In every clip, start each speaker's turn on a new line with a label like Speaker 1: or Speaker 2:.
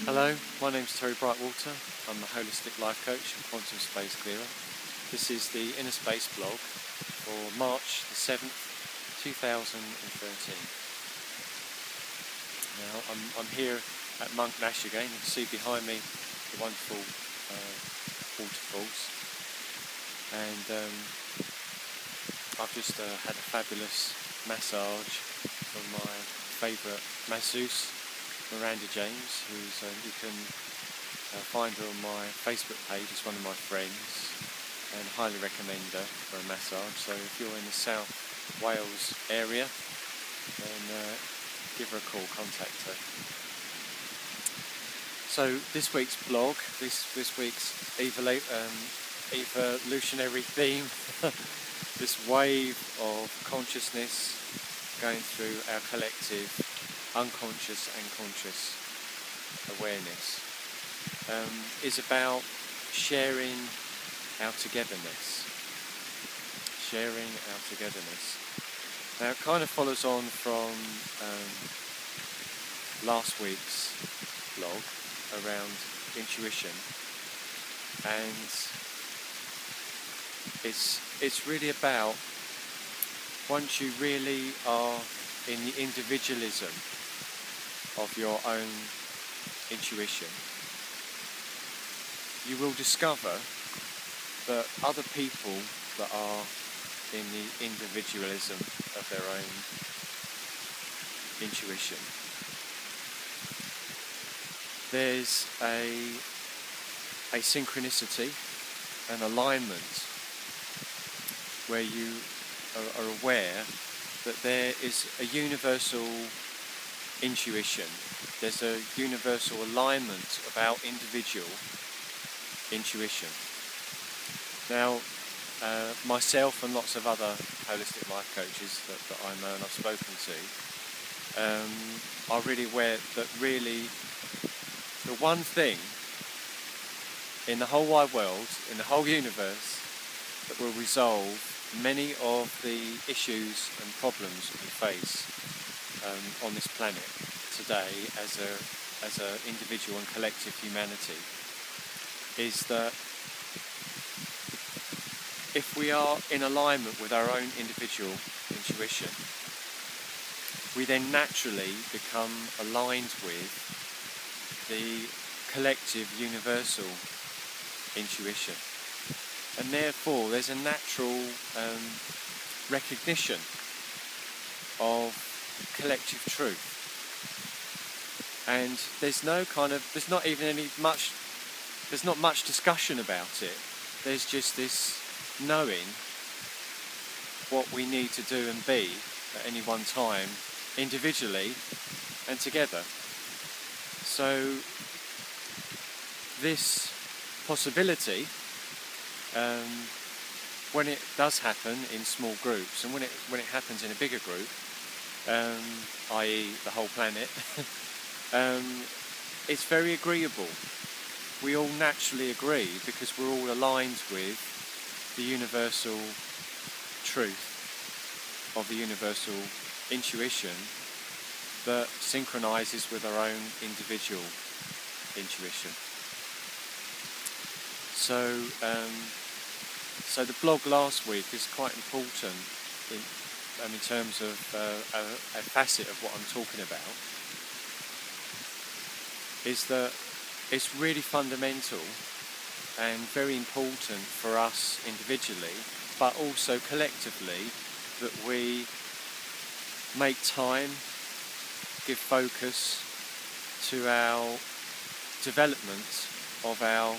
Speaker 1: Hello, my name's Terry Brightwater. I'm a holistic life coach and quantum space clearer. This is the Inner Space blog for March the 7th, 2013. Now, I'm here at Monk Nash again. You can see behind me the wonderful waterfalls. And I've just had a fabulous massage from my favourite masseuse, Miranda James, who's you can find her on my Facebook page. It's one of my friends, and highly recommend her for a massage. So if you're in the South Wales area, then give her a call, contact her. So this week's blog, this week's evolutionary theme, this wave of consciousness going through our collective unconscious and conscious awareness, is about sharing our togetherness. Sharing our togetherness. Now it kind of follows on from last week's blog around intuition, and it's really about, once you really are in the individualism of your own intuition, you will discover that other people that are in the individualism of their own intuition, there's a synchronicity, an alignment, where you are aware that there is a universal intuition, there's a universal alignment of our individual intuition. Now, myself and lots of other holistic life coaches that I know and I've spoken to are really aware that really the one thing in the whole wide world, in the whole universe, that will resolve many of the issues and problems that we face on this planet today as a individual and collective humanity, is that if we are in alignment with our own individual intuition, we then naturally become aligned with the collective universal intuition, and therefore there's a natural recognition of collective truth, and there's not much discussion about it. There's just this knowing what we need to do and be at any one time, individually and together. So this possibility, when it does happen in small groups, and when it happens in a bigger group, i.e. the whole planet, it's very agreeable. We all naturally agree because we're all aligned with the universal truth of the universal intuition that synchronizes with our own individual intuition. So the blog last week is quite important in terms of a facet of what I'm talking about, is that it's really fundamental and very important for us individually, but also collectively, that we make time, give focus to our development of our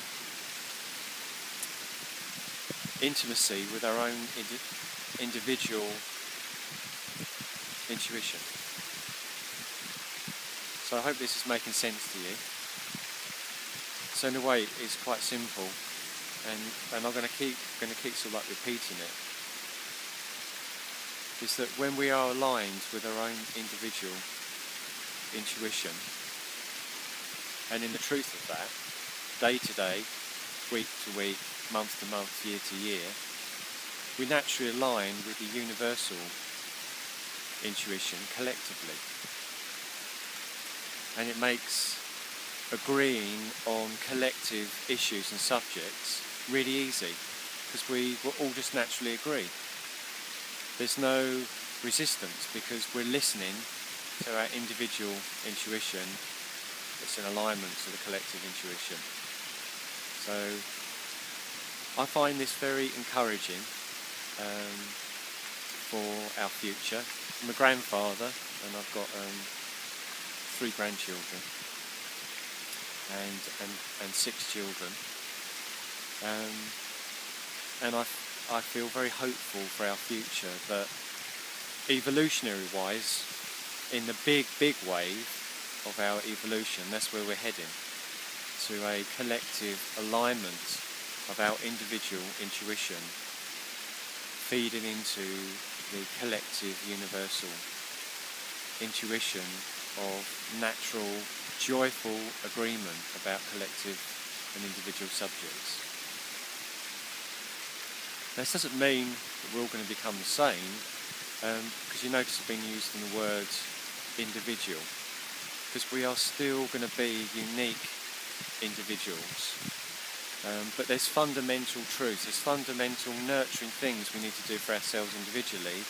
Speaker 1: intimacy with our own individual intuition. So I hope this is making sense to you. So in a way, it's quite simple, and I'm going to keep sort of like repeating it. Is that when we are aligned with our own individual intuition, and in the truth of that, day to day, week to week, month to month, year to year, we naturally align with the universal intuition collectively. And it makes agreeing on collective issues and subjects really easy, because we will all just naturally agree. There's no resistance because we're listening to our individual intuition that's in alignment to the collective intuition. So I find this very encouraging for our future. I'm a grandfather and I've got 3 grandchildren and 6 children, and I feel very hopeful for our future that evolutionary wise, in the big wave of our evolution, that's where we're heading, to a collective alignment of our individual intuition feeding into the collective universal intuition of natural, joyful agreement about collective and individual subjects. This doesn't mean that we're all going to become the same, because you notice it's been used in the word individual, because we are still going to be unique individuals, but there's fundamental truths, there's fundamental nurturing things we need to do for ourselves individually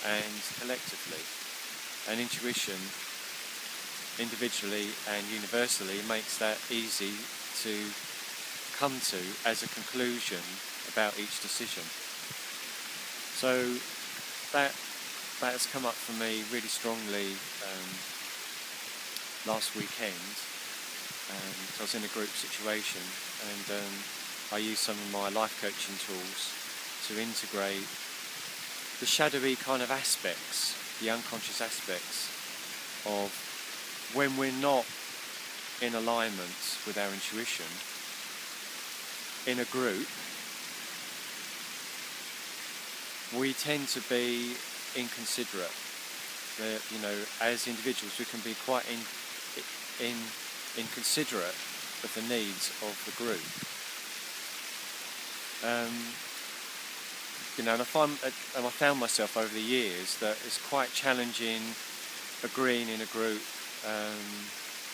Speaker 1: and collectively, and intuition individually and universally makes that easy to come to as a conclusion about each decision. So that has come up for me really strongly last weekend. I was in a group situation, and I used some of my life coaching tools to integrate the shadowy kind of aspects, the unconscious aspects of when we're not in alignment with our intuition in a group. We tend to be inconsiderate. As individuals, we can be quite inconsiderate of the needs of the group. And I found myself over the years that it's quite challenging agreeing in a group,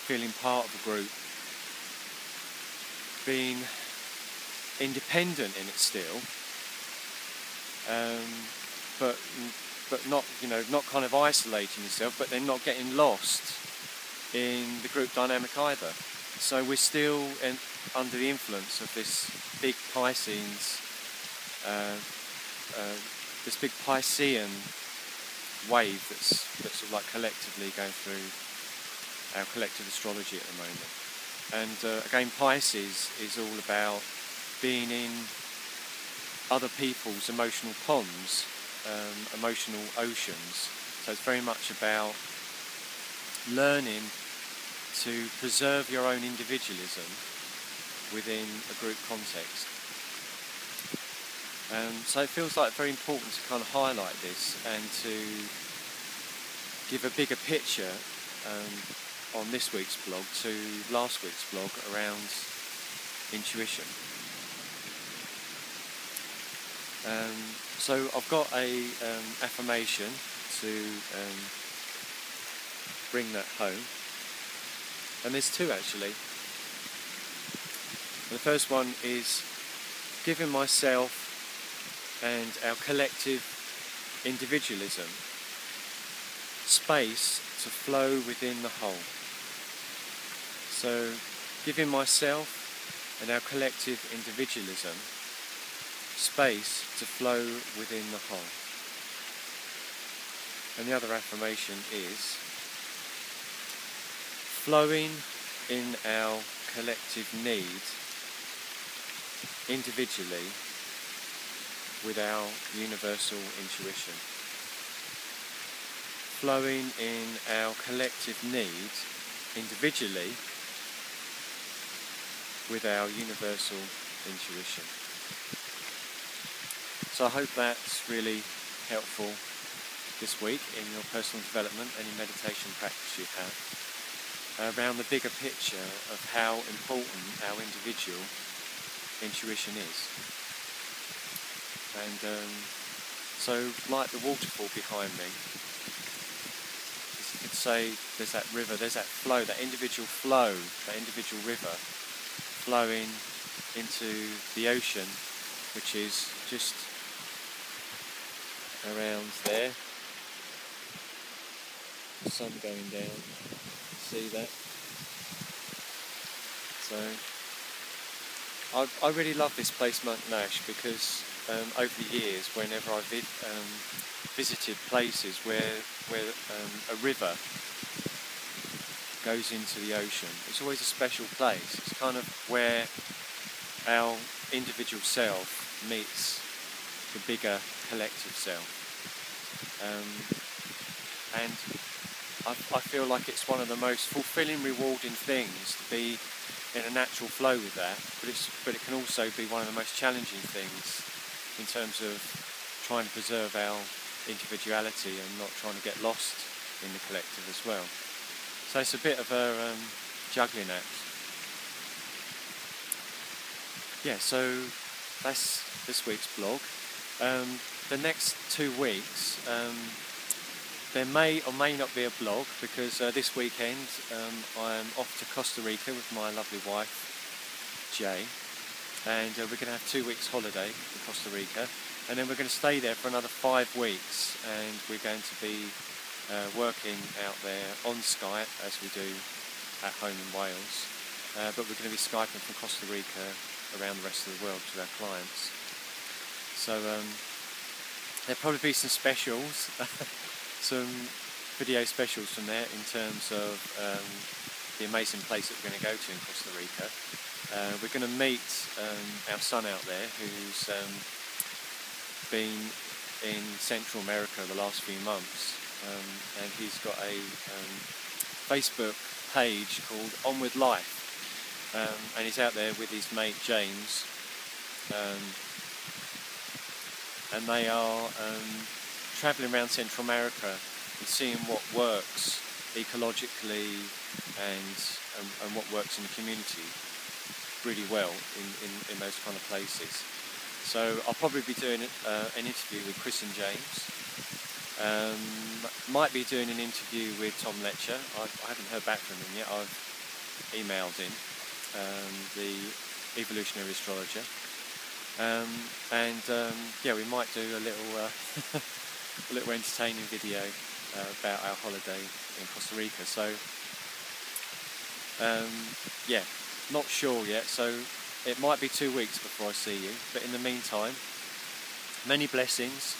Speaker 1: feeling part of a group, being independent in it still, but not kind of isolating yourself, but then not getting lost in the group dynamic either. So we're still under the influence of this big Piscean wave that's sort of like collectively going through our collective astrology at the moment. And again, Pisces is all about being in other people's emotional ponds, emotional oceans. So it's very much about learning to preserve your own individualism within a group context. So it feels like very important to kind of highlight this and to give a bigger picture on this week's blog to last week's blog around intuition. So I've got a affirmation to bring that home, and there's 2 actually. And the first one is giving myself and our collective individualism space to flow within the whole. So giving myself and our collective individualism space to flow within the whole. And the other affirmation is flowing in our collective need individually with our universal intuition. Flowing in our collective need individually with our universal intuition. So I hope that's really helpful this week in your personal development, any meditation practice you have, around the bigger picture of how important our individual intuition is. And so, like the waterfall behind me, could say there's that river, there's that flow, that individual flow, that individual river flowing into the ocean, which is just around there. The sun going down, see that? So I really love this place, Montnash, because over the years, whenever I visited places where a river goes into the ocean, it's always a special place. It's kind of where our individual self meets the bigger collective self, and I feel like it's one of the most fulfilling, rewarding things to be in a natural flow with that, but it can also be one of the most challenging things in terms of trying to preserve our individuality and not trying to get lost in the collective as well. So it's a bit of a juggling act. Yeah, so that's this week's blog. The next 2 weeks, there may or may not be a blog, because this weekend I'm off to Costa Rica with my lovely wife, Jay, and we're going to have 2 weeks holiday in Costa Rica, and then we're going to stay there for another 5 weeks, and we're going to be working out there on Skype as we do at home in Wales, but we're going to be Skyping from Costa Rica around the rest of the world to our clients. So there'll probably be some specials, some video specials from there in terms of the amazing place that we're going to go to in Costa Rica. We're going to meet our son out there, who's been in Central America the last few months, and he's got a Facebook page called On With Life, and he's out there with his mate James, and they are travelling around Central America and seeing what works ecologically and what works in the community really well in those kind of places. So I'll probably be doing an interview with Chris and James. Might be doing an interview with Tom Letcher. I haven't heard back from him yet. I've emailed him, the evolutionary astrologer. Yeah, we might do a little a little entertaining video about our holiday in Costa Rica. So yeah, not sure yet, so it might be 2 weeks before I see you, but in the meantime, many blessings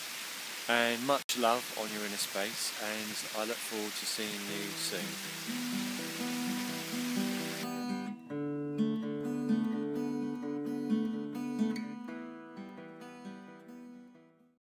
Speaker 1: and much love on your inner space, and I look forward to seeing you soon.